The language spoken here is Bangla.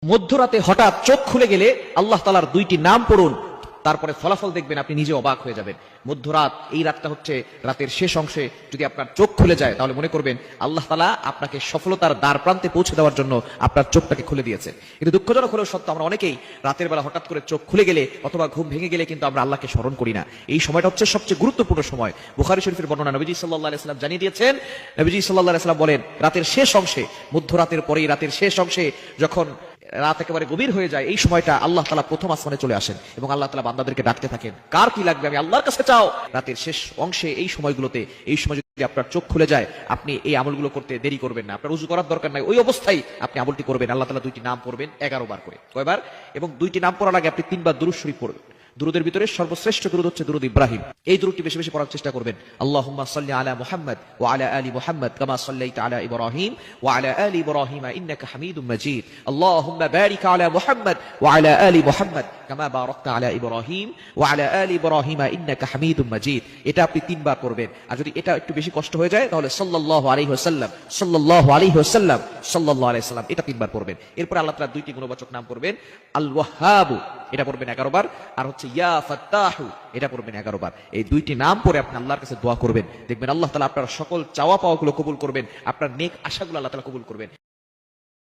মধ্যরাতে হঠাৎ চোখ খুলে গেলে আল্লাহ তাআলার দুইটি নাম পড়ুন, তারপরে ফলাফল দেখবেন আপনি নিজে অবাক হয়ে যাবেন। মধ্যরাত, এই রাতটা হচ্ছে রাতের শেষ অংশে যদি আপনার চোখ খুলে যায় তাহলে মনে করবেন আল্লাহ তাআলা আপনাকে সফলতার দ্বার প্রান্তে পৌঁছে দেওয়ার জন্য আপনার চোখটাকে খুলে দিয়েছেন। কিন্তু দুঃখজনক হলেও সত্য, আমরা অনেকেই রাতের বেলা হঠাৎ করে চোখ খুলে গেলে অথবা ঘুম ভেঙে গেলে কিন্তু আমরা আল্লাহকে স্মরণ করি না। এই সময়টা হচ্ছে সবচেয়ে গুরুত্বপূর্ণ সময়। বুখারী শরীফের বর্ণনা, নবীজি সাল্লাল্লাহু আলাইহি ওয়াসাল্লাম জানিয়ে দিয়েছেন, নবীজি সাল্লাল্লাহু আলাইহি ওয়াসাল্লাম বলেন, রাতের শেষ অংশে, মধ্যরাতের পরেই রাতের শেষ অংশে যখন রাত একেবারে গভীর হয়ে যায়, এই সময়টা আল্লাহ তাআলা প্রথম আসমানে চলে আসেন এবং আল্লাহ তাআলা বান্দাদেরকে ডাকতে থাকেন, কার কি লাগবে আমি আল্লাহর কাছে চাও। রাতের শেষ অংশে এই সময়গুলোতে, এই সময় যদি আপনার চোখ খুলে যায়, আপনি এই আমলগুলো করতে দেরি করবেন না। আপনার উযু করার দরকার নাই, ওই অবস্থায় আপনি আমলটি করবেন। আল্লাহ তাআলা দুইটি নাম পড়বেন 11 বার করে। কয়বার? এবং দুইটি নাম পড়ার আগে আপনি 3 বার দুরূদ শরীফ পড়বেন। দুরুদের ভিতরে সর্বশ্রেষ্ঠ দুরুদ হচ্ছে দুরুদ ইব্রাহিম। এই দুরুদটি বেশি বেশি পড়ার চেষ্টা করবেন। আল্লাহুম্মা সাল্লি আলা মুহাম্মাদ ওয়া আলা আলি মুহাম্মাদ কামা সাল্লাইতা আলা ইব্রাহিম ওয়া আলা আলি ইব্রাহিম ইন্নাকা হামিদুম মাজিদ। আল্লাহুম্মা বারিক আলা মুহাম্মাদ ওয়া আলা আলি মুহাম্মাদ কামা বারাকতা আলা ইব্রাহিম ওয়া আলা আলি ইব্রাহিম ইন্নাকা হামিদুম মাজিদ। এটা আপনি 3 বার করবেন। আর যদি এটা একটু বেশি কষ্ট হয়ে যায় তাহলে সাল্লাল্লাহু আলাইহি ওয়াসাল্লাম, সাল্লাল্লাহু আলাইহি ওয়াসাল্লাম, সাল্লাল্লাহু আলাইহি ওয়াসাল্লাম, এটা 3 বার পড়বেন। এরপর আল্লাহ তাআলা দুইটি গুণবাচক নাম পড়বেন। আল ওয়াহ্হাব, এটা পড়বেন 11 বার। আর হচ্ছে ইয়া ফাত্তাহু, এটা পড়বেন 11 বার। এই দুইটি নাম পড়ে আপনি আল্লাহর কাছে দোয়া করবেন, দেখবেন আল্লাহ তাআলা আপনার সকল চাওয়া পাওয়াগুলো কবুল করবেন, আপনার নেক আশাগুলো আল্লাহ তাআলা কবুল করবেন।